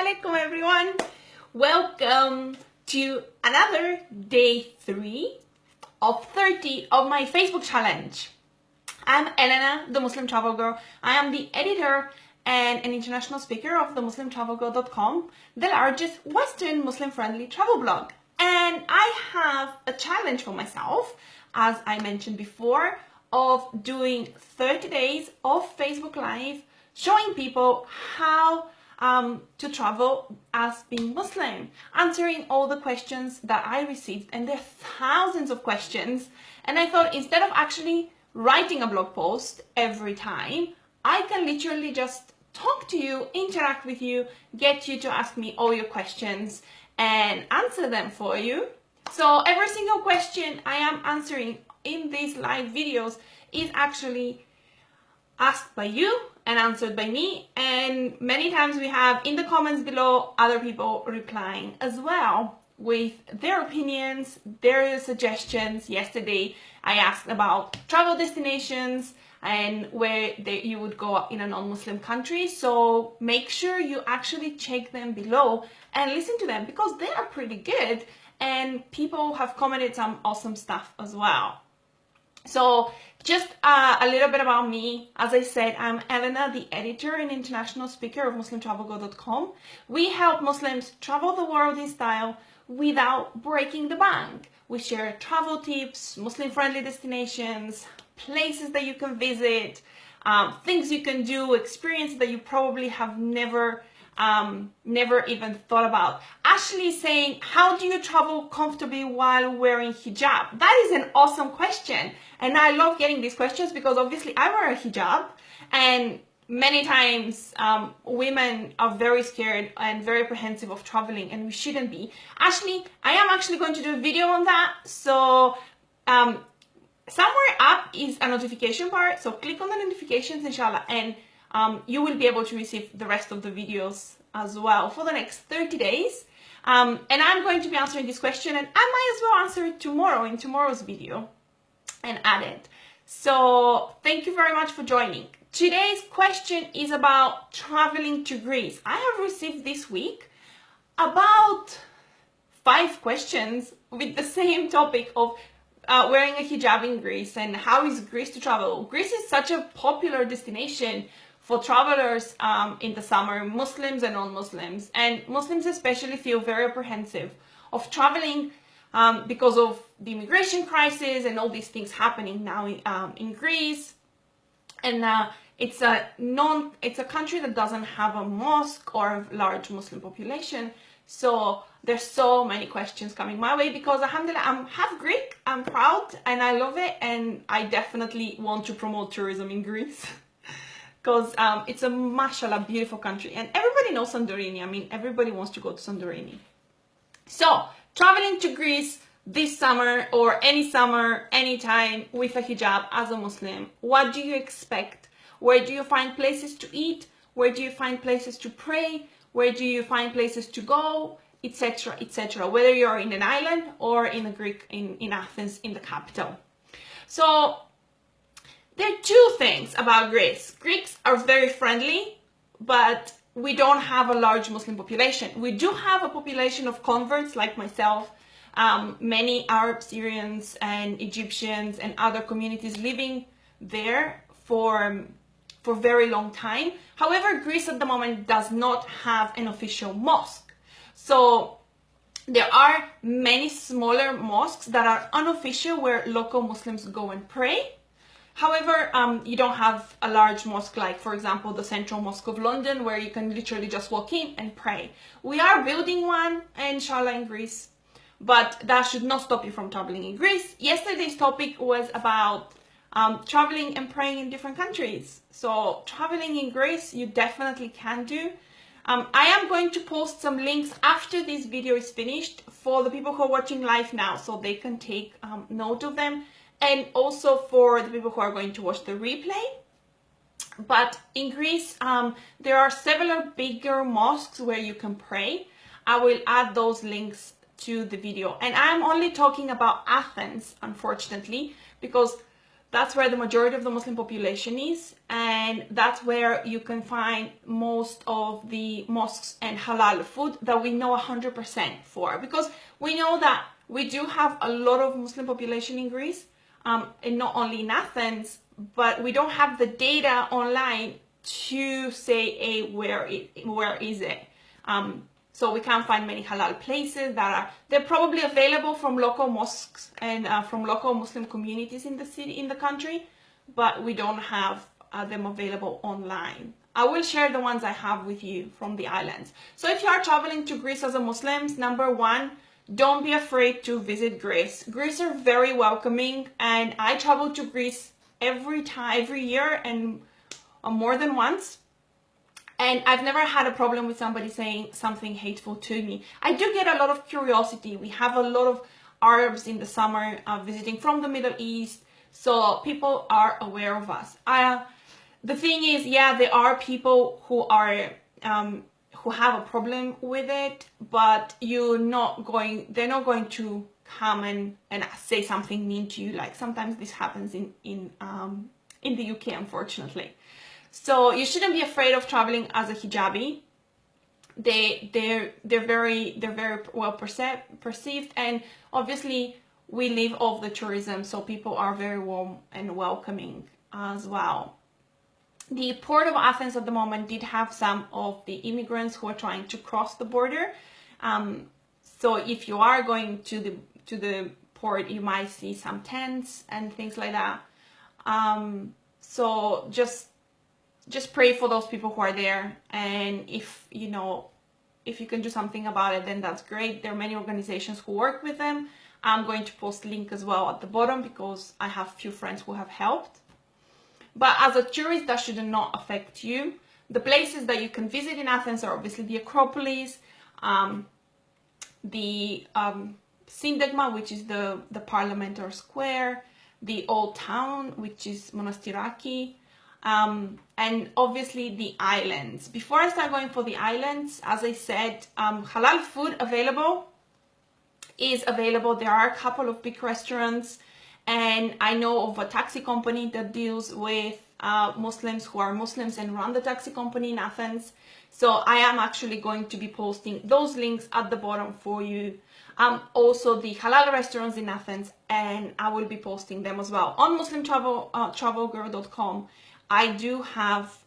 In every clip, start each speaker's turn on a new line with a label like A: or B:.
A: alaikum everyone. Welcome to another day 3 of 30 of my Facebook challenge. I'm Elena, the Muslim Travel Girl. I am the editor and an international speaker of the MuslimTravelGirl.com, the largest Western Muslim-friendly travel blog. And I have a challenge for myself, as I mentioned before, of doing 30 days of Facebook Live showing people how to travel as being Muslim, answering all the questions that I received, and there are thousands of questions. And I thought, instead of actually writing a blog post every time, I can literally just talk to you, interact with you, get you to ask me all your questions and answer them for you. So every single question I am answering in these live videos is actually asked by you and answered by me, and many times we have in the comments below other people replying as well with their opinions, their suggestions. Yesterday I asked about travel destinations and where you would go in a non-Muslim country, so make sure you actually check them below and listen to them because they are pretty good and people have commented some awesome stuff as well. So just a little bit about me. As I said, I'm Elena, the editor and international speaker of MuslimTravelGirl.com. We help Muslims travel the world in style without breaking the bank. We share travel tips, Muslim-friendly destinations, places that you can visit, things you can do, experiences that you probably have never even thought about. Ashley is saying, how do you travel comfortably while wearing hijab? That is an awesome question. And I love getting these questions because obviously I wear a hijab, and many times women are very scared and very apprehensive of traveling, and we shouldn't be. Ashley, I am actually going to do a video on that. So somewhere up is a notification part. So click on the notifications, inshallah, and you will be able to receive the rest of the videos as well for the next 30 days. And I'm going to be answering this question, and I might as well answer it tomorrow in tomorrow's video and add it. So thank you very much for joining. Today's question is about traveling to Greece. I have received this week about 5 questions with the same topic of wearing a hijab in Greece and how is Greece to travel. Greece is such a popular destination for travelers in the summer, Muslims and non-Muslims, and Muslims especially feel very apprehensive of traveling because of the immigration crisis and all these things happening now in Greece. And it's a country that doesn't have a mosque or a large Muslim population, so there's so many questions coming my way because alhamdulillah, I'm half Greek, I'm proud and I love it, and I definitely want to promote tourism in Greece because it's a mashallah beautiful country, and everybody knows Santorini. I mean, everybody wants to go to Santorini. So traveling to Greece this summer or any summer, anytime with a hijab as a Muslim, what do you expect? Where do you find places to eat? Where do you find places to pray? Where do you find places to go? Etc, etc. Whether you're in an island or in Athens, in the capital. So there are 2 things about Greece. Greeks are very friendly, but we don't have a large Muslim population. We do have a population of converts like myself, many Arab, Syrians and Egyptians and other communities living there for very long time. However, Greece at the moment does not have an official mosque. So there are many smaller mosques that are unofficial where local Muslims go and pray. However, you don't have a large mosque like, for example, the Central Mosque of London, where you can literally just walk in and pray. We are building one, inshallah, in Greece, but that should not stop you from traveling in Greece. Yesterday's topic was about traveling and praying in different countries. So traveling in Greece, you definitely can do. I am going to post some links after this video is finished for the people who are watching live now, so they can take note of them, and also for the people who are going to watch the replay. But in Greece, there are several bigger mosques where you can pray. I will add those links to the video, and I'm only talking about Athens, unfortunately, because That's where the majority of the Muslim population is, and that's where you can find most of the mosques and halal food that we know 100% for, because we know that we do have a lot of Muslim population in Greece, and not only in Athens, but we don't have the data online to say, hey, where is it? So we can't find many halal places they're probably available from local mosques and from local Muslim communities in the country, but we don't have them available online. I will share the ones I have with you from the islands. So if you are traveling to Greece as a Muslim, number one, don't be afraid to visit Greece. Greece are very welcoming, and I travel to Greece every year and more than once. And I've never had a problem with somebody saying something hateful to me. I do get a lot of curiosity. We have a lot of Arabs in the summer visiting from the Middle East, so people are aware of us. The thing is, yeah, there are people who are who have a problem with it, but they're not going to come and say something mean to you. Like sometimes this happens in the UK, unfortunately. So you shouldn't be afraid of traveling as a hijabi. They're very well perceived, and obviously we live off the tourism, so people are very warm and welcoming as well. The port of Athens at the moment did have some of the immigrants who are trying to cross the border. So if you are going to the port, you might see some tents and things like that. So just pray for those people who are there, and if you can do something about it, then that's great. There are many organizations who work with them. I'm going to post a link as well at the bottom because I have a few friends who have helped. But as a tourist, that should not affect you. The places that you can visit in Athens are obviously the Acropolis, the Syntagma, which is the Parliamentary Square, the Old Town, which is Monastiraki, and obviously the islands. Before I start going for the islands, as I said, halal food is available. There are a couple of big restaurants, and I know of a taxi company that deals with Muslims who are Muslims and run the taxi company in Athens. So I am actually going to be posting those links at the bottom for you. Also the halal restaurants in Athens, and I will be posting them as well on MuslimTravelGirl.com. I do have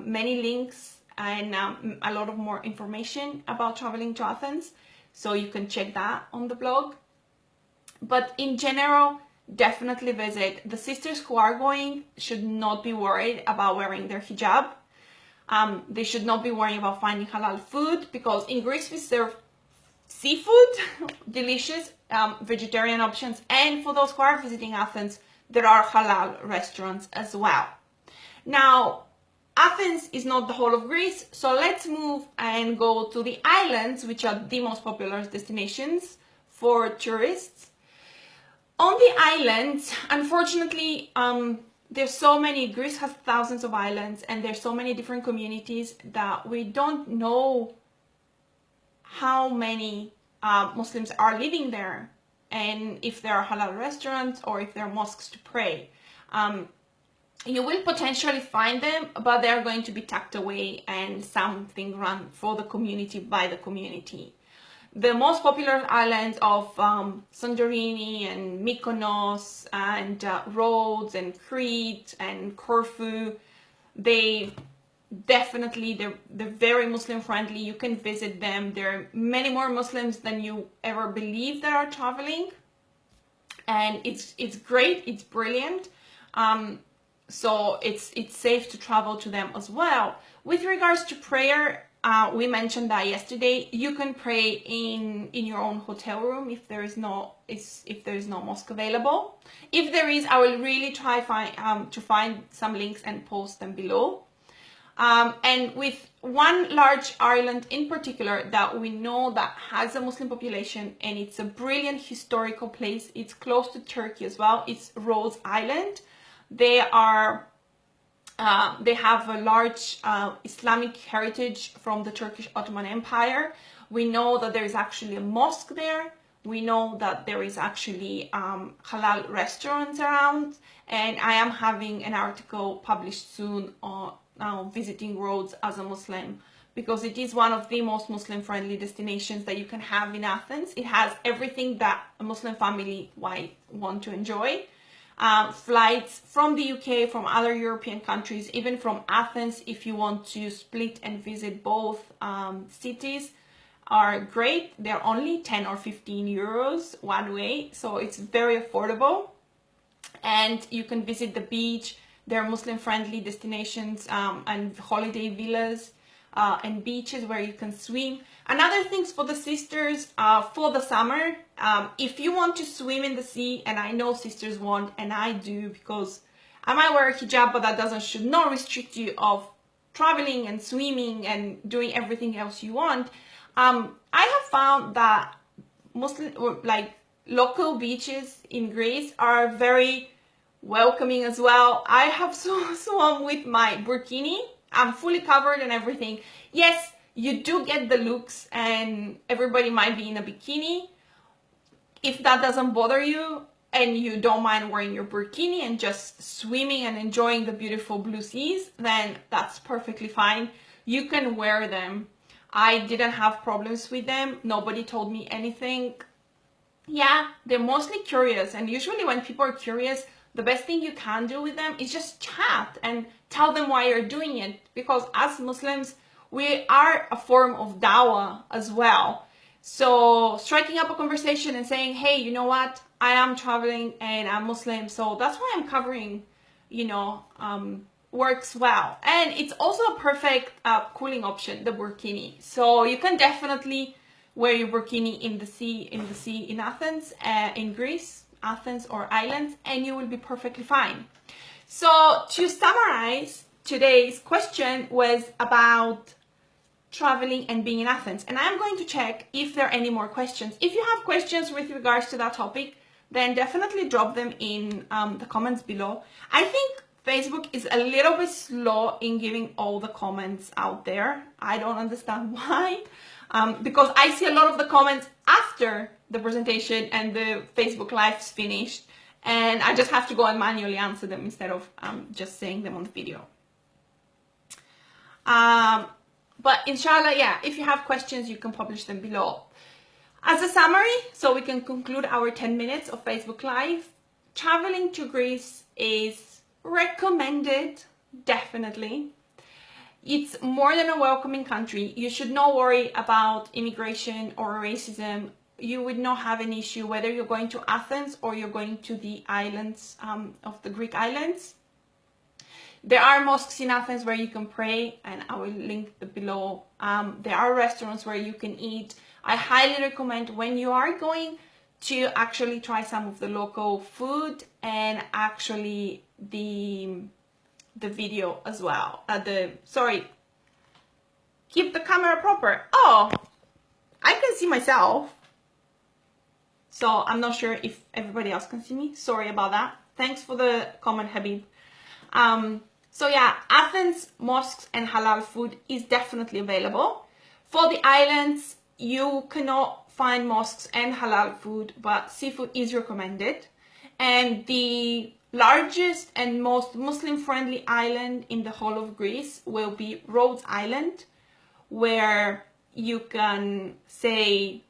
A: many links and a lot of more information about traveling to Athens, so you can check that on the blog. But in general, definitely visit. The sisters who are going should not be worried about wearing their hijab. They should not be worrying about finding halal food, because in Greece we serve seafood, delicious vegetarian options, and for those who are visiting Athens, there are halal restaurants as well. Now, Athens is not the whole of Greece, so let's move and go to the islands, which are the most popular destinations for tourists. On the islands, unfortunately, there's so many. Greece has thousands of islands, and there's so many different communities that we don't know how many Muslims are living there, and if there are halal restaurants or if there are mosques to pray. You will potentially find them, but they are going to be tucked away and something run for the community by the community. The most popular islands of Santorini and Mykonos and Rhodes and Crete and Corfu, they're very Muslim friendly. You can visit them. There are many more Muslims than you ever believe that are traveling, and it's great. It's brilliant. So it's safe to travel to them as well. With regards to prayer, we mentioned that yesterday. You can pray in your own hotel room if there is no mosque available. If there is, I will really try to find some links and post them below. And with one large island in particular that we know that has a Muslim population, and it's a brilliant historical place. It's close to Turkey as well. It's Rhodes Island. They have a large Islamic heritage from the Turkish Ottoman Empire. We know that there is actually a mosque there. we know that there is actually halal restaurants around, and I am having an article published soon on visiting Rhodes as a Muslim, because it is one of the most Muslim-friendly destinations that you can have in Athens. It has everything that a Muslim family might want to enjoy. Flights from the UK, from other European countries, even from Athens, if you want to split and visit both cities, are great. They're only 10 or 15 euros one way, so it's very affordable. And you can visit the beach. There are Muslim-friendly destinations and holiday villas and beaches where you can swim. Another things for the sisters, for the summer, if you want to swim in the sea, and I know sisters want, and I do, because I might wear a hijab, but that should not restrict you of traveling and swimming and doing everything else you want. I have found that local beaches in Greece are very welcoming as well. I have swum with my burkini. I'm fully covered and everything. Yes, you do get the looks and everybody might be in a bikini. If that doesn't bother you and you don't mind wearing your burkini and just swimming and enjoying the beautiful blue seas, then that's perfectly fine. You can wear them. I didn't have problems with them. Nobody told me anything. Yeah, they're mostly curious, and usually when people are curious, the best thing you can do with them is just chat and tell them why you're doing it, because as Muslims, we are a form of dawah as well. So striking up a conversation and saying, hey, you know what, I am traveling and I'm Muslim, so that's why I'm covering, works well. And it's also a perfect cooling option, the burkini. So you can definitely wear your burkini in the sea in Athens, in Greece, Athens or islands, and you will be perfectly fine. So to summarize, today's question was about traveling and being in Athens, and I'm going to check if there are any more questions. If you have questions with regards to that topic, then definitely drop them in the comments below. I think Facebook is a little bit slow in giving all the comments out there. I don't understand why, because I see a lot of the comments after the presentation and the Facebook Live's finished, and I just have to go and manually answer them instead of just saying them on the video. But inshallah, yeah, if you have questions, you can publish them below. As a summary, so we can conclude our 10 minutes of Facebook Live, traveling to Greece is recommended, definitely. It's more than a welcoming country. You should not worry about immigration or racism. You would not have an issue whether you're going to Athens or you're going to the islands of the Greek islands. There are mosques in Athens where you can pray, and I will link them below. There are restaurants where you can eat. I highly recommend, when you are going, to actually try some of the local food and actually the video as well. Sorry, keep the camera proper. Oh, I can see myself, so I'm not sure if everybody else can see me. Sorry about that. Thanks for the comment, Habib. So yeah, Athens mosques and halal food is definitely available. For the islands, you cannot find mosques and halal food, but seafood is recommended. And the largest and most Muslim-friendly island in the whole of Greece will be Rhodes Island, where you can say,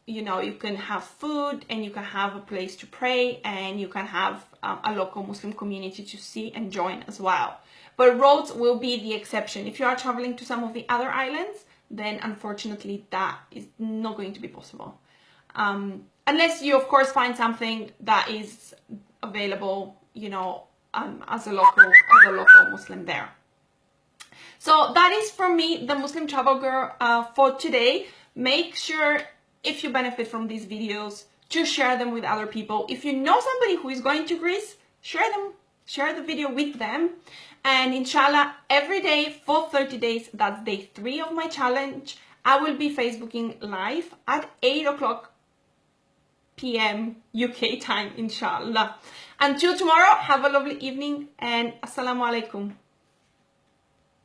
A: you can have food and you can have a place to pray, and you can have a local Muslim community to see and join as well. But Rhodes will be the exception. If you are traveling to some of the other islands, then unfortunately that is not going to be possible. Unless you, of course, find something that is available, as a local Muslim there. So that is from me, the Muslim Travel Girl, for today. Make sure, if you benefit from these videos, to share them with other people. If you know somebody who is going to Greece, share the video with them. And inshallah, every day for 30 days, that's day 3 of my challenge, I will be Facebooking live at 8 o'clock p.m. UK time, inshallah. Until tomorrow, have a lovely evening, and assalamu alaikum.